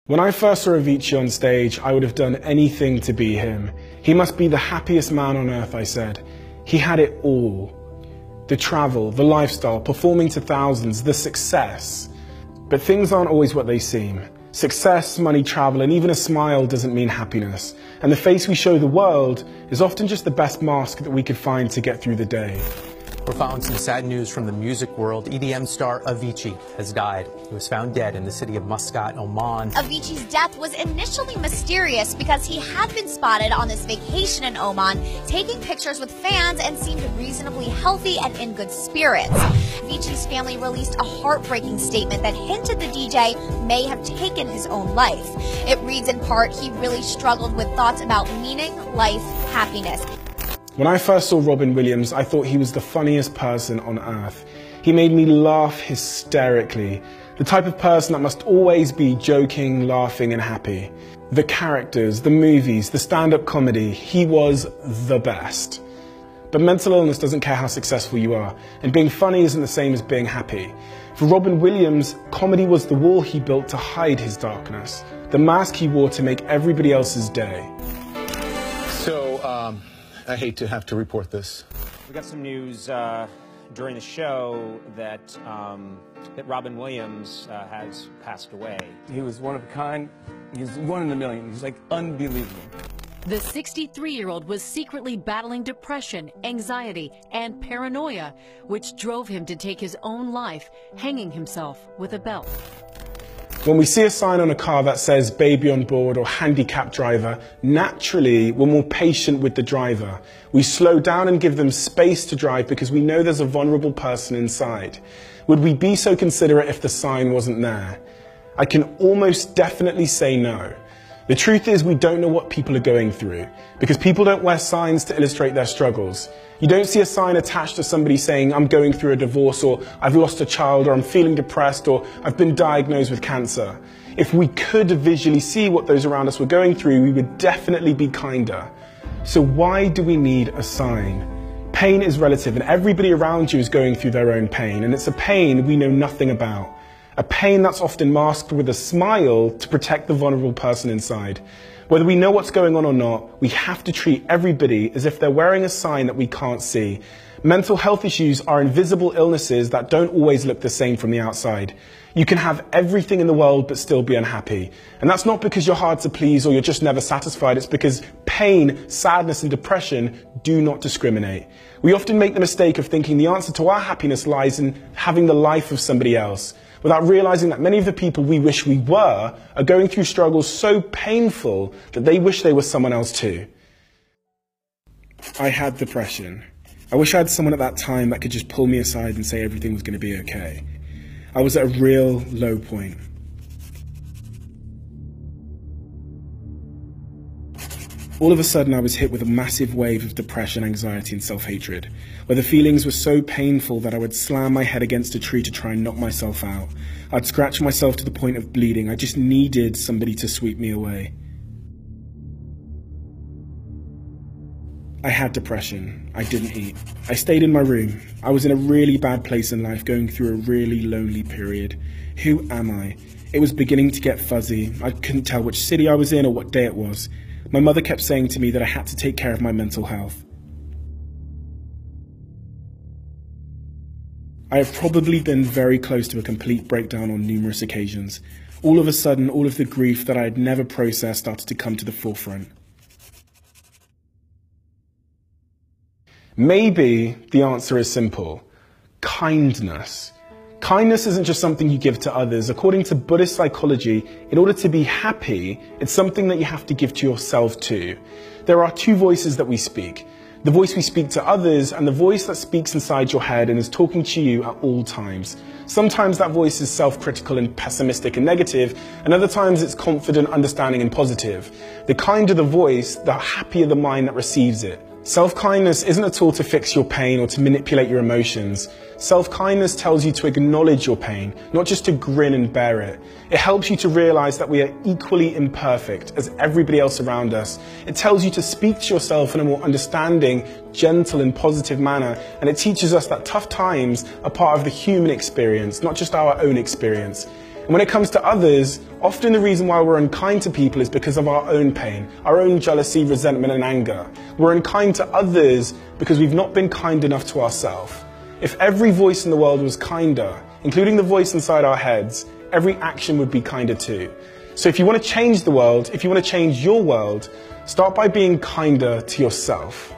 When I first saw Avicii on stage, I would have done anything to be him. He must be the happiest man on earth, I said. He had it all. The travel, the lifestyle, performing to thousands, the success. But things aren't always what they seem. Success, money, travel, and even a smile doesn't mean happiness. And the face we show the world is often just the best mask that we could find to get through the day. We're following some sad news from the music world. EDM star Avicii has died. He was found dead in the city of Muscat, Oman. Avicii's death was initially mysterious because he had been spotted on this vacation in Oman, taking pictures with fans and seemed reasonably healthy and in good spirits. Avicii's family released a heartbreaking statement that hinted the DJ may have taken his own life. It reads in part, he really struggled with thoughts about meaning, life, happiness. When I first saw Robin Williams, I thought he was the funniest person on earth. He made me laugh hysterically. The type of person that must always be joking, laughing, and happy. The characters, the movies, the stand-up comedy, he was the best. But mental illness doesn't care how successful you are, and being funny isn't the same as being happy. For Robin Williams, comedy was the wall he built to hide his darkness, the mask he wore to make everybody else's day. I hate to have to report this. We got some news during the show that that Robin Williams has passed away. He was one of a kind. He's one in a million. He's like unbelievable. The 63-year-old was secretly battling depression, anxiety, and paranoia, which drove him to take his own life, hanging himself with a belt. When we see a sign on a car that says baby on board or handicapped driver, naturally we're more patient with the driver. We slow down and give them space to drive because we know there's a vulnerable person inside. Would we be so considerate if the sign wasn't there? I can almost definitely say no. The truth is we don't know what people are going through because people don't wear signs to illustrate their struggles. You don't see a sign attached to somebody saying, I'm going through a divorce, or I've lost a child, or I'm feeling depressed, or I've been diagnosed with cancer. If we could visually see what those around us were going through, we would definitely be kinder. So why do we need a sign? Pain is relative, and everybody around you is going through their own pain, and it's a pain we know nothing about. A pain that's often masked with a smile to protect the vulnerable person inside. Whether we know what's going on or not, we have to treat everybody as if they're wearing a sign that we can't see. Mental health issues are invisible illnesses that don't always look the same from the outside. You can have everything in the world but still be unhappy. And that's not because you're hard to please or you're just never satisfied. It's because pain, sadness, and depression do not discriminate. We often make the mistake of thinking the answer to our happiness lies in having the life of somebody else, without realizing that many of the people we wish we were are going through struggles so painful that they wish they were someone else too. I had depression. I wish I had someone at that time that could just pull me aside and say everything was going to be okay. I was at a real low point. All of a sudden, I was hit with a massive wave of depression, anxiety, and self-hatred, where the feelings were so painful that I would slam my head against a tree to try and knock myself out. I'd scratch myself to the point of bleeding. I just needed somebody to sweep me away. I had depression. I didn't eat. I stayed in my room. I was in a really bad place in life, going through a really lonely period. Who am I? It was beginning to get fuzzy. I couldn't tell which city I was in or what day it was. My mother kept saying to me that I had to take care of my mental health. I have probably been very close to a complete breakdown on numerous occasions. All of a sudden, all of the grief that I had never processed started to come to the forefront. Maybe the answer is simple. Kindness. Kindness isn't just something you give to others. According to Buddhist psychology, in order to be happy, it's something that you have to give to yourself too. There are two voices that we speak. The voice we speak to others and the voice that speaks inside your head and is talking to you at all times. Sometimes that voice is self-critical and pessimistic and negative, and other times it's confident, understanding, and positive. The kinder the voice, the happier the mind that receives it. Self-kindness isn't a tool to fix your pain or to manipulate your emotions. Self-kindness tells you to acknowledge your pain, not just to grin and bear it. It helps you to realize that we are equally imperfect as everybody else around us. It tells you to speak to yourself in a more understanding, gentle, and positive manner, and it teaches us that tough times are part of the human experience, not just our own experience. And when it comes to others, often the reason why we're unkind to people is because of our own pain, our own jealousy, resentment, and anger. We're unkind to others because we've not been kind enough to ourselves. If every voice in the world was kinder, including the voice inside our heads, every action would be kinder too. So if you want to change the world, if you want to change your world, start by being kinder to yourself.